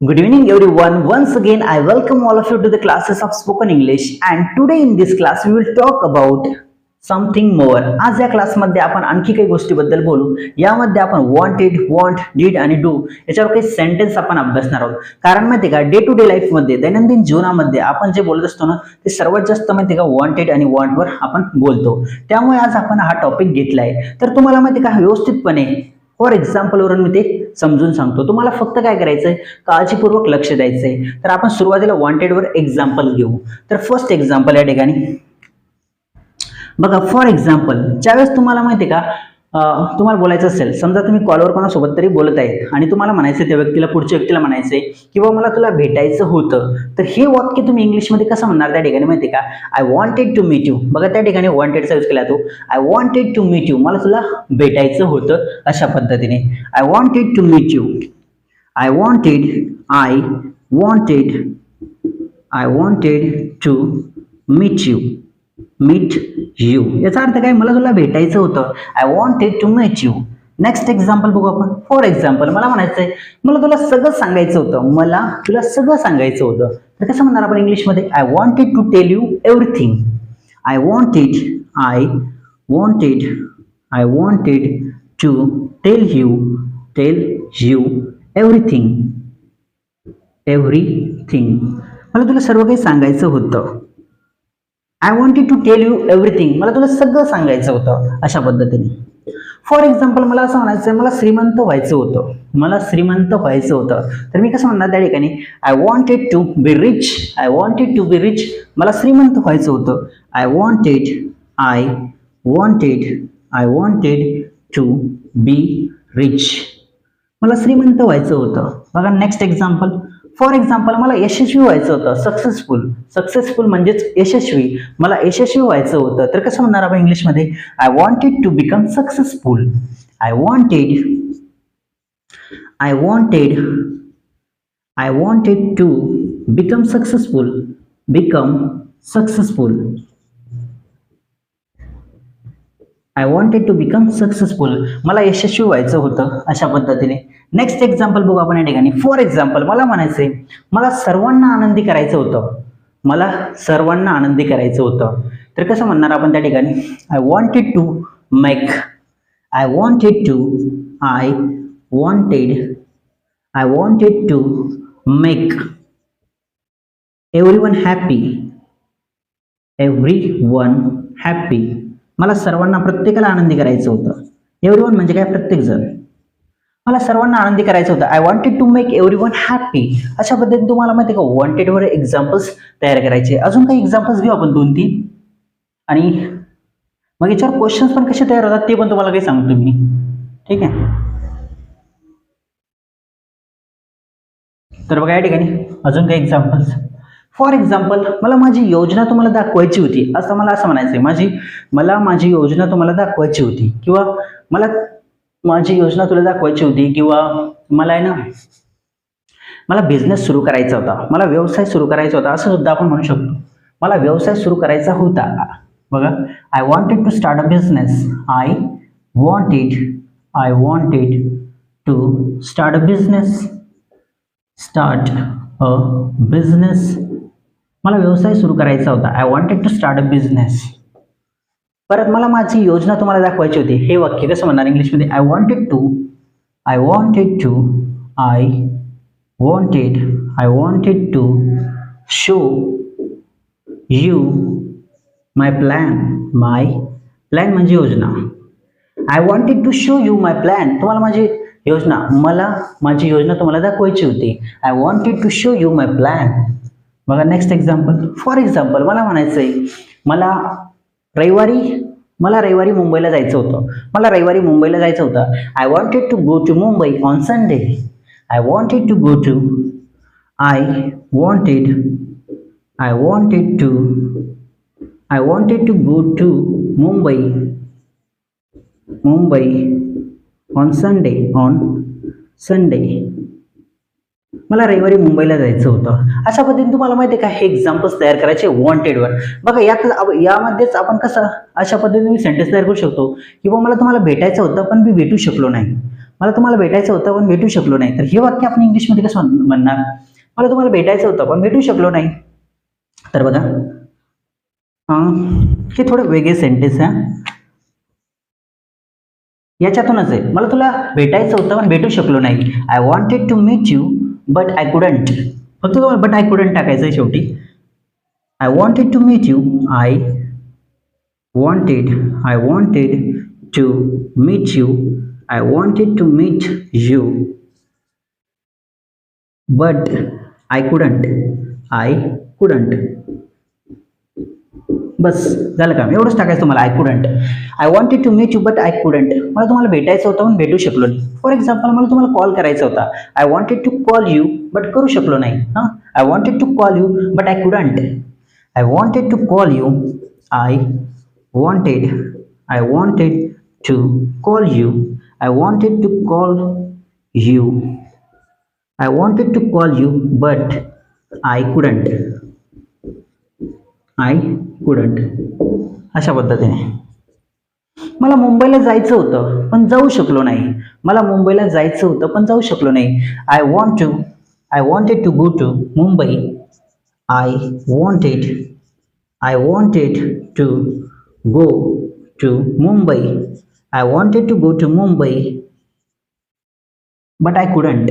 Good evening everyone. Once again I welcome all of you to the classes of spoken English and today in this class we will talk about something more. आज या क्लासमध्ये आपण आणखी काही गोष्टीबद्दल बोलू. यामध्ये आपण wanted, want, did आणि do याच्यावर काही सेंटेन्स आपण अभ्यासणार आहोत. कारण माहिती का डे टू डे लाईफ मध्ये दैनंदिन जीवनामध्ये आपण जे बोलत असतो ना ते सर्वात जास्त माहिती का wanted आणि want वर आपण बोलतो. त्यामुळे आज आपण हा टॉपिक घेतलाय. तर तुम्हाला माहिती का व्यवस्थितपणे फॉर एक्झाम्पल वरून मी ते समजून सांगतो. तुम्हाला फक्त काय करायचंय काळजीपूर्वक लक्ष द्यायचंय. तर आपण सुरुवातीला वॉन्टेड वर एक्झाम्पल घेऊ. तर फर्स्ट एक्झाम्पल या ठिकाणी बघा. फॉर एक्झाम्पल ज्यावेळेस तुम्हाला माहिती का तुम्हाला बोलायचं असेल, समजा तुम्ही कॉलवर कोणासोबत तरी बोलत आहेत आणि तुम्हाला म्हणायचं त्या व्यक्तीला, पुढच्या व्यक्तीला म्हणायचंय किंवा मला तुला भेटायचं होतं, तर हे वाक्य तुम्ही इंग्लिशमध्ये कसं म्हणणार त्या ठिकाणी माहिती का? I wanted to meet you. बघा त्या ठिकाणी वॉन्टेडचा यूज केला तो. I wanted to meet you, मला तुला भेटायचं होतं, अशा पद्धतीने. I wanted to meet you. I wanted to meet you. Meet you याचा अर्थ काय? मला तुला भेटायचं होतं. I wanted to meet you. Next example बघू आपण. फॉर एक्झाम्पल मला म्हणायचंय मला तुला सगळं सांगायचं होतं. मला तुला सगळं सांगायचं होतं. तर कसं म्हणणार आपण इंग्लिशमध्ये? I wanted to tell you everything. I wanted to tell you everything. मला तुला सर्व काही सांगायचं होतं. I wanted to tell you everything. मला तुला सगळं सांगायचं होतं, अशा पद्धतीने. फॉर एक्झाम्पल मला असं म्हणायचं मला श्रीमंत व्हायचं होतं. तर मी कसं म्हणणार त्या ठिकाणी? I wanted to be rich. मला श्रीमंत व्हायचं होतं. I wanted to be rich. मला श्रीमंत व्हायचं होतं. बघा नेक्स्ट एक्झाम्पल. फॉर एक्झाम्पल मला यशस्वी व्हायचं होतं. सक्सेसफुल म्हणजेच यशस्वी. मला यशस्वी व्हायचं होतं. तर कसं म्हणणार आपण इंग्लिशमध्ये? I wanted to become successful. I wanted to become successful. मला यशस्वी व्हायचं होतं, अशा पद्धतीने. नेक्स्ट एक्झाम्पल बघू आपण या ठिकाणी. फॉर एक्झाम्पल मला म्हणायचंय मला सर्वांना आनंदी करायचं होतं. तर कसं म्हणणार आपण त्या ठिकाणी? I wanted to make everyone happy. मला सर्वांना, प्रत्येकाला आनंदी करायचं होतं. एव्हरीवन म्हणजे काय? प्रत्येक जण. मला सर्वांना आनंदी करायचं होतं. I wanted to make everyone happy. अशा पद्धतीने तुम्हाला माहिती का वॉन्टेड वर एक्झाम्पल्स तयार करायचे. अजून काही एक्झाम्पल्स घेऊ आपण 2-3 आणि मग याच्यावर क्वेश्चन्स पण कसे तयार होतात ते पण तुम्हाला काही सांगतो मी. ठीक आहे. तर बघा या ठिकाणी अजून काही एक्झाम्पल्स. फॉर एक्झाम्पल मला माझी योजना तुम्हाला दाखवायची होती. मला असं म्हणायचंय मला माझी योजना तुम्हाला दाखवायची होती, किंवा मला माझी योजना तुला दाखवायची होती, किंवा मला आहे ना मला बिझनेस सुरू करायचा होता, मला व्यवसाय सुरू करायचा होता, असं सुद्धा आपण म्हणू शकतो. मला व्यवसाय सुरू करायचा होता. बघा I wanted to start a business. I wanted to start a business. मला व्यवसाय सुरू करायचा होता. I wanted to start a business. परत मला माझी योजना तुम्हाला दाखवायची होती. हे वाक्य कसं म्हणणार इंग्लिशमध्ये? I wanted to show you my plan म्हणजे योजना. I wanted to show you my plan. तुम्हाला माझी योजना तुम्हाला दाखवायची होती. I wanted to show you my plan. बघा नेक्स्ट एक्झाम्पल. फॉर एक्झाम्पल मला म्हणायचंय मला रविवारी मुंबईला जायचं होतं. I wanted to go to Mumbai on Sunday. I wanted to go to Mumbai on Sunday. मला रविवारी मुंबईला जायचं होतं. अशा पद्धतीने तुम्हाला माहिती आहे का हे एक्झाम्पल्स तयार करायचे वॉन्टेडवर. बघा यामध्येच आपण कसं अशा पद्धतीने सेंटेन्स तयार करू शकतो, किंवा मला तुम्हाला भेटायचं होतं पण मी भेटू शकलो नाही. मला तुम्हाला भेटायचं होतं पण भेटू शकलो नाही. तर हे वाक्य आपण इंग्लिशमध्ये कसं म्हणणार? मला तुम्हाला भेटायचं होतं पण भेटू शकलो नाही. तर बघा हे थोडं वेगळे सेंटेन्स आहे. याच्यातूनच आहे. मला तुला भेटायचं होतं पण भेटू शकलो नाही. I wanted to meet you but I couldn't. फक्त तुम्हाला बट आय कुडंट टाकायचं आहे शेवटी. I wanted to meet you. I wanted to meet you. I wanted to meet you, but I couldn't. बस झालं का? एवढंच टाकायचं तुम्हाला. I couldn't. I wanted to meet you but I couldn't. मला तुम्हाला भेटायचं होतं पण भेटू शकलो नाही. फॉर एक्झाम्पल मला तुम्हाला कॉल करायचा होता. I wanted to call you but करू शकलो नाही. I wanted to call you but I couldn't. I wanted to call you. wanted I wanted to call you. I wanted to call you. I wanted to call you but I couldn't. अशा पद्धतीने. मला मुंबईला जायचं होतं पण जाऊ शकलो नाही. मला मुंबईला जायचं होतं पण जाऊ शकलो नाही. I wanted to go to Mumbai. I wanted to go to Mumbai. I wanted to go to Mumbai, but I couldn't.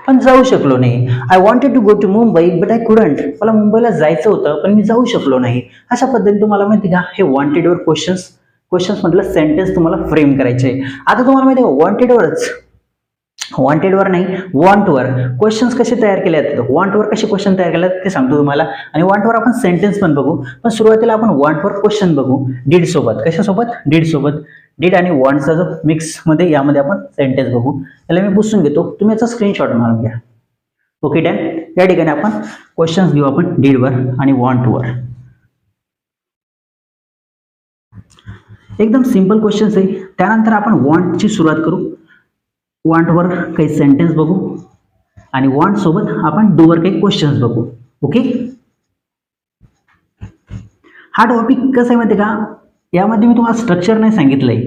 पण जाऊ शकलो नाही. I wanted to go to Mumbai but I couldn't. मला मुंबईला जायचं होतं पण मी जाऊ शकलो नाही. अशा पद्धतीने तुम्हाला माहिती का हे वॉन्टेडवर क्वेश्चन्स मधलं सेंटेन्स तुम्हाला फ्रेम करायचे. आता तुम्हाला माहिती आहे वॉन्टेडवर नाही वॉन्टवर क्वेश्चन्स कसे तयार केले जातात. वॉन्टवर कसे क्वेश्चन तयार केले ते सांगतो तुम्हाला. आणि वॉन्टवर आपण सेंटेन्स पण बघू. पण सुरुवातीला आपण वॉन्टवर क्वेश्चन बघू डीड सोबत. कशासोबत? डीड सोबत. डीड आणि वॉन्टचा जो मिक्स मध्ये यामध्ये आपण सेंटेन्स बघू. याला मी पुसून घेतो. तुम्ही याचा स्क्रीनशॉट मारून घ्या. Okay done. या ठिकाणी आपण क्वेश्चन्स घेऊ आपण डीडवर आणि वॉन्टवर. एकदम सिंपल क्वेश्चन्स आहे. त्यानंतर आपण वॉन्टची सुरुवात करू. वॉन्टवर काही सेंटेन्स बघू आणि वॉन्ट सोबत आपण डूवर काही क्वेश्चन्स बघू. ओके. हा टॉपिक कसं आहे माहिती का? यामध्ये मी तुम्हाला स्ट्रक्चर नाही सांगितलंय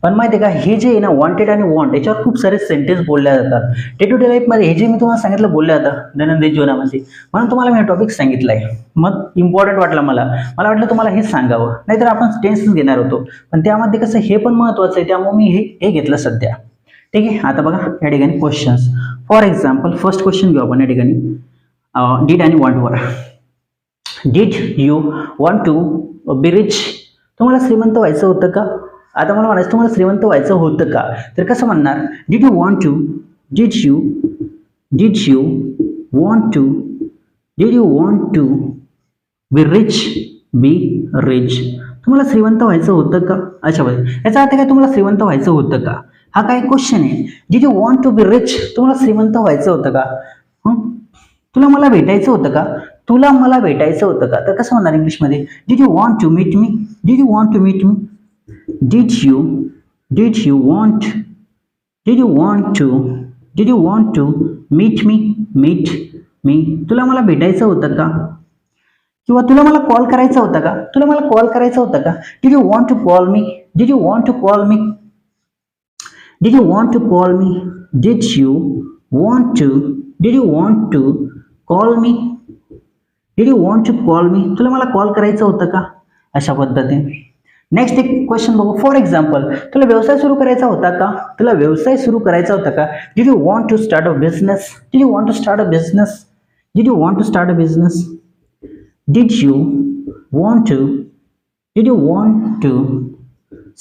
पण माहिती आहे का हे जे आहे ना वॉन्टेड आणि वॉन्ट याच्यावर खूप सारे सेंटेन्स बोलल्या जातात. डे टू डे लाईफमध्ये हे जे मी तुम्हाला सांगितलं बोलल्या जातं दैनंदिन जीवनामध्ये. म्हणून तुम्हाला मी हा टॉपिक सांगितलाय. मग इम्पॉर्टंट वाटला मला वाटलं तुम्हाला हे सांगावं. नाहीतर आपण टेन्स घेणार होतो पण त्यामध्ये कसं हे पण महत्वाचं आहे त्यामुळे मी हे घेतलं सध्या. ठीक आहे. आता बघा या ठिकाणी questions. For example first question घेऊ आपण या ठिकाणी डीड आणि वॉन्टवर. Did you want to be rich. तुम्हाला श्रीमंत व्हायचं होतं का? आता मला म्हणायचं तुम्हाला श्रीमंत व्हायचं होतं का? तर कसं म्हणणार? Did you want to be rich. तुम्हाला श्रीमंत व्हायचं होतं का? अच्छा बघा याचा अर्थ काय? तुम्हाला श्रीमंत व्हायचं होतं का? हा काय क्वेश्चन आहे. Did you want to be rich. तुम्हाला श्रीमंत व्हायचं होतं का? तुला मला भेटायचं होतं का? तर कसं म्हणणार इंग्लिशमध्ये? Did you want to meet me. Did you want to meet me. तुला मला भेटायचं होतं का? किंवा तुला मला कॉल करायचा होता का? Did you want to call me. Did you want to call me? Did you want to call me? Did you want to call me? Did you want to call me? तुला मला call करायचं होतं का? अशा पद्धतीने. Next एक question बघू. For example तुला व्यवसाय सुरू करायचा होता का? Did you want to start a business? Did you want to start a business? Did you want to start a business? Did you want to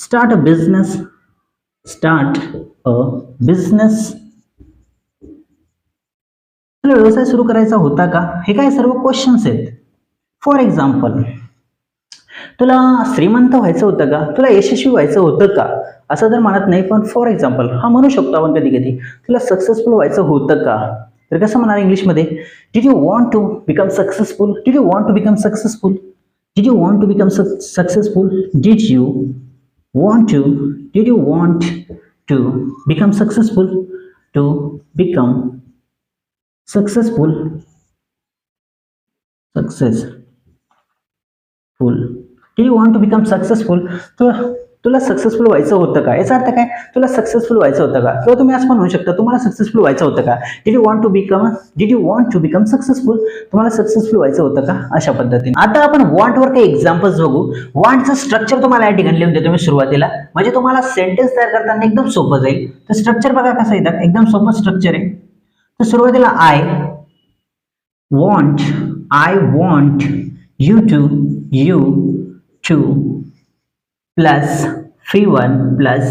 start a business? तुला व्यवसाय सुरू करायचा होता का? हे काय सर्व क्वेश्चन्स आहेत. फॉर एक्झाम्पल तुला श्रीमंत व्हायचं होतं का? तुला यशस्वी व्हायचं होतं का? असं जर म्हणत नाही पण फॉर एक्झाम्पल हा म्हणू शकतो आपण कधी कधी. तुला सक्सेसफुल व्हायचं होतं का? तर कसं म्हणणार इंग्लिशमध्ये? Did you want to become successful. Did you want to become successful? Did you want to become successful? Did you want to become successful? To become successful. Do you want to become successful, तुला successful व्हायचं होतं का, याचा अर्थ काय, तुला successful व्हायचं होतं का, किंवा तुम्ही असं पण म्हणू शकता तुम्हाला सक्सेसफुल व्हायचं होतं का, did you want to become successful, तुम्हाला सक्सेसफुल व्हायचं होतं का, अशा पद्धतीने. आता आपण वॉन्टवर काही एक्झाम्पल्स बघू. वॉन्टचं स्ट्रक्चर तुम्हाला या ठिकाणी लिहून देतो मी सुरुवातीला, म्हणजे तुम्हाला सेंटेन्स तयार करताना एकदम सोपं जाईल. तर स्ट्रक्चर बघा कसं येतं, एकदम सोपं स्ट्रक्चर आहे. तर सुरुवातीला I want you two plus V1 plus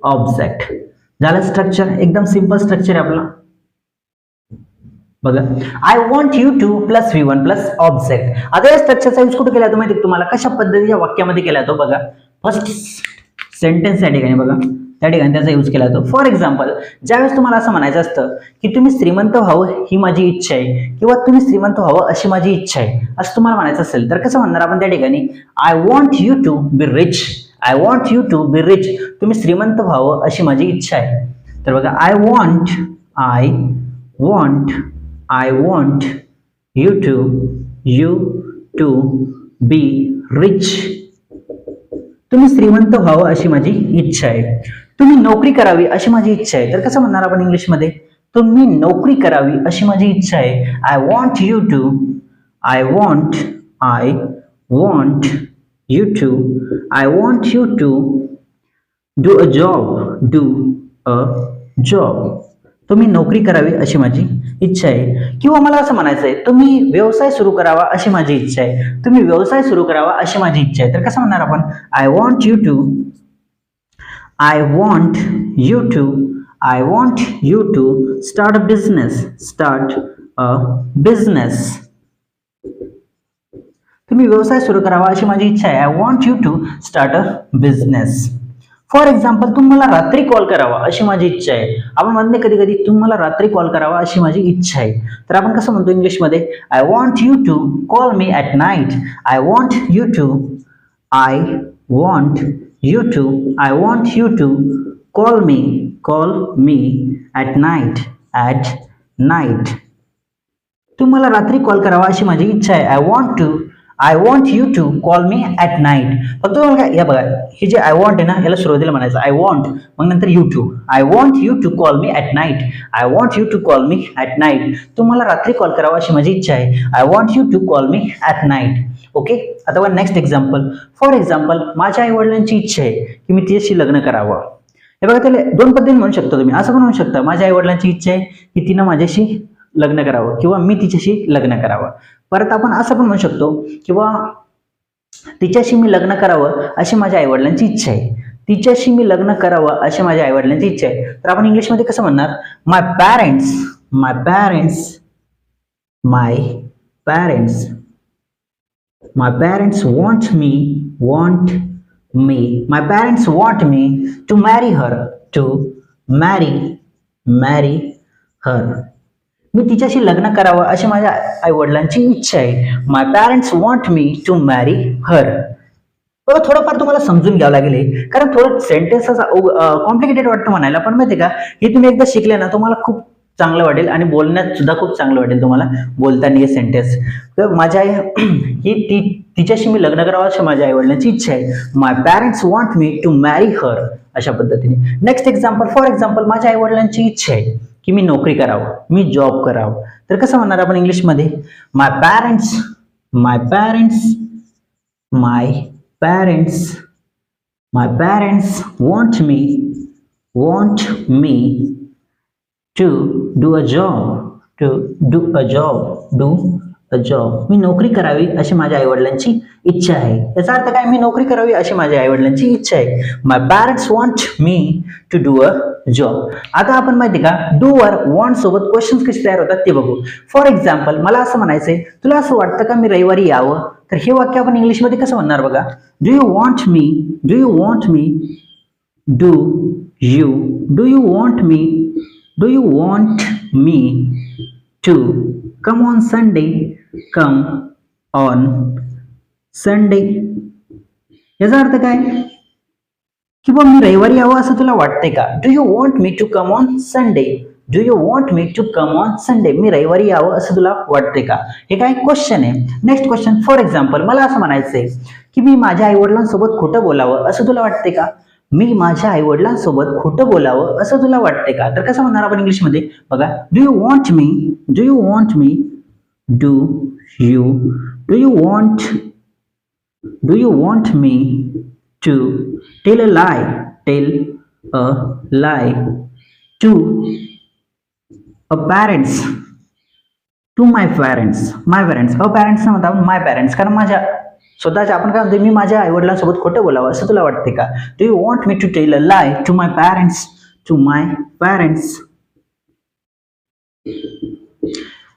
object. झालं स्ट्रक्चर, एकदम सिंपल स्ट्रक्चर आहे आपलं. बघा, I want you two plus V1 plus object. आता या स्ट्रक्चरचा यूज कुठे केला तो माहिती तुम्हाला, कशा पद्धतीच्या वाक्यामध्ये केला तो बघा. फर्स्ट सेंटेन्स या ठिकाणी बघा, त्या ठिकाणी त्याचा यूज केला जातो. फॉर एक्झाम्पल, ज्यावेळेस तुम्हाला असं म्हणायचं असतं की तुम्ही श्रीमंत व्हावं ही माझी इच्छा आहे, किंवा तुम्ही श्रीमंत व्हावं अशी माझी इच्छा आहे, असं तुम्हाला म्हणायचं असेल तर कसं म्हणणार आपण त्या ठिकाणी, I want you to be rich. I want you to be rich, तुम्ही श्रीमंत व्हावं अशी माझी इच्छा आहे. तर बघा, I want you to be rich, तुम्ही श्रीमंत व्हावं अशी माझी इच्छा आहे. तुम्ही नोकरी करावी अशी माझी इच्छा आहे, तर कसं म्हणणार आपण इंग्लिशमध्ये, तुम्ही नोकरी करावी अशी माझी इच्छा आहे. I want you to do a job, तुम्ही नोकरी करावी अशी माझी इच्छा आहे. किंवा मला असं म्हणायचं आहे, तुम्ही व्यवसाय सुरू करावा अशी माझी इच्छा आहे, तुम्ही व्यवसाय सुरू करावा अशी माझी इच्छा आहे. तर कसं म्हणणार आपण, I want you to start a business, तुम्ही व्यवसाय सुरू करावा अशी माझी इच्छा आहे. I want you to start a business. For example, तुम्हाला रात्री कॉल करावा अशी माझी इच्छा आहे. आपण म्हणते कधी कधी तुम्हाला रात्री कॉल करावा अशी माझी इच्छा आहे, तर आपण कसं म्हणतो इंग्लिशमध्ये, I want you to call me at night. I want you to call me at night. तुम्हाला रात्री कॉल करावा अशी माझी इच्छा आहे. I want you to call me at night. फक्त तुम्हाला या बघा, हे जे आय वॉन्ट आहे ना, याला सुरुवातीला म्हणायचं आय वॉन्ट, मग नंतर you to. I want you to call me at night. I want you to call me at night. तुम्हाला रात्री कॉल करावा अशी माझी इच्छा आहे. I want you to call me at night. Okay. आता बघा नेक्स्ट एक्झाम्पल. फॉर एक्झाम्पल, माझ्या आई वडिलांची इच्छा आहे की मी तिच्याशी लग्न करावं. हे बघा, त्याला दोन पद्धतीने म्हणू शकता तुम्ही. असं पण म्हणू शकता, माझ्या आई वडिलांची इच्छा आहे की तिनं माझ्याशी लग्न करावं, किंवा मी तिच्याशी लग्न करावं. परत आपण असं पण म्हणू शकतो, किंवा तिच्याशी मी लग्न करावं अशी माझ्या आईवडिलांची इच्छा आहे. तिच्याशी मी लग्न करावं अशी माझ्या आईवडिलांची इच्छा आहे. तर आपण इंग्लिशमध्ये कसं म्हणणार, my parents want me to marry her. मी तिच्याशी लग्न करावं अशी माझ्या आई वडिलांची इच्छा आहे. My parents want me to marry her. थोडंफार तुम्हाला समजून घ्यावं लागेल, कारण थोडं सेंटेन्स कॉम्प्लिकेटेड वाटतं म्हणायला, पण माहिती का, हे तुम्ही एकदा शिकले ना तुम्हाला खूप चांगलं वाटेल, आणि बोलण्यात सुद्धा खूप चांगलं वाटेल तुम्हाला बोलताना हे सेंटेन्स. तर माझ्या तिच्याशी मी लग्न करावं अशी माझ्या आई वडिलांची इच्छा आहे. My parents want me to marry her, अशा पद्धतीने. Next example. फॉर एक्झाम्पल, माझ्या आई वडिलांची इच्छा आहे की मी नोकरी करावं, मी जॉब करावं. तर कसं म्हणणार आपण इंग्लिशमध्ये, my parents want me to do a job. मी नोकरी करावी अशी माझ्या आई वडिलांची इच्छा आहे. याचा अर्थ काय, मी नोकरी करावी अशी माझ्या आई वडिलांची इच्छा आहे. My parents want me to do a job. आता आपण माहिती का, डू वर वॉन्ट सोबत क्वेश्चन्स कसे तयार होतात ते बघू. फॉर एक्झाम्पल, मला असं म्हणायचंय, तुला असं वाटतं का मी रविवारी यावं. तर हे वाक्य आपण इंग्लिशमध्ये कसं म्हणणार बघा, do you want me to come on Sunday. याचा अर्थ काय, किंवा मी रविवारी यावं असं तुला वाटतंय का. Do you want me to come on Sunday. मी रविवारी यावं असं तुला वाटतंय का. हे काय क्वेश्चन आहे. Next question. फॉर एक्झाम्पल, मला असं म्हणायचंय की मी माझ्या आईवडिलांसोबत खोटं बोलावं असं तुला वाटते का? मी माझ्या आईवडिलांसोबत खोटं बोलावं असं तुला वाटते का? तर कसं म्हणणार आपण इंग्लिशमध्ये बघा, do you want me, do you want me, do you do you want do you want me to tell a lie, tell a lie to a parents, to my parents, my parents, a parents न म्हणता माय parents, कारण माझ्या स्वतःच्या आपण काय म्हणतो, मी माझ्या आईवडिलांसोबत खोटं बोलावं असं तुला वाटते का? Do you want me to tell a lie to my parents, to my parents.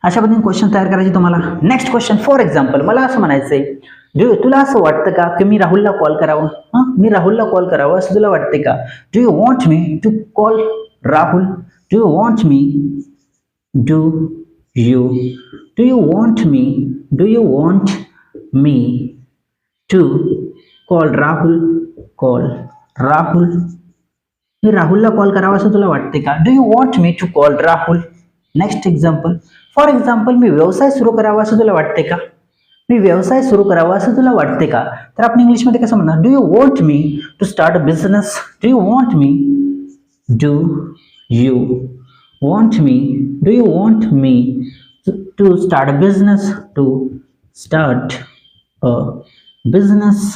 अशा पद्धतीने क्वेश्चन तयार करायचे तुम्हाला. नेक्स्ट क्वेश्चन, फॉर एक्झाम्पल मला असं म्हणायचंय, तुला असं वाटतं का की मी राहुलला कॉल करावं? मी राहुलला कॉल करावं असं तुला वाटते का? Do you want me to call Rahul, do you want me, do you do you want me, do you want me to call Rahul, call Rahul, मी राहुलला कॉल करावा असं तुला वाटते का? Do you want me to call Rahul. Next example, for example मी व्यवसाय सुरू करावा असं तुला वाटते का? मी व्यवसाय सुरू करावा असं तुला वाटते का? तर आपण इंग्लिशमध्ये कसं म्हणणार, do you want me to start a business, do you want me, do you want me, do you want me to start a business, to start a business,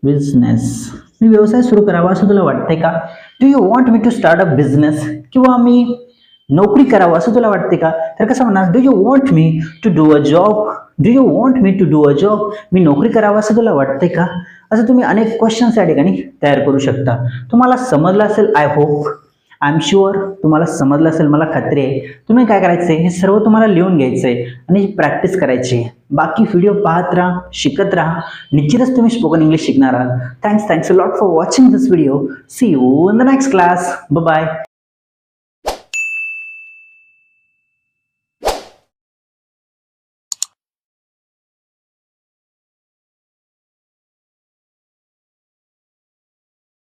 business, मी व्यवसाय सुरू करावा असं तुला वाटते का? Do you want me to start a business. किंवा मी नोकरी करावं असं तुला वाटते का? तर कसं म्हणणार, do you want me to do a job, do you want me to do a job, मी नोकरी करावं असं तुला वाटते का? असं तुम्ही अनेक क्वेश्चन्स या ठिकाणी तयार करू शकता. तुम्हाला समजलं असेल, I hope, I am sure तुम्हाला समजलं असेल, मला खात्री आहे. तुम्ही काय करायचंय, हे सर्व तुम्हाला लिहून घ्यायचंय आणि प्रॅक्टिस करायची. बाकी व्हिडिओ पाहत राहा, शिकत राहा, निश्चितच तुम्ही स्पोकन इंग्लिश शिकणार आहात. Thanks a lot for watching this video. See you in the next class. Bye bye.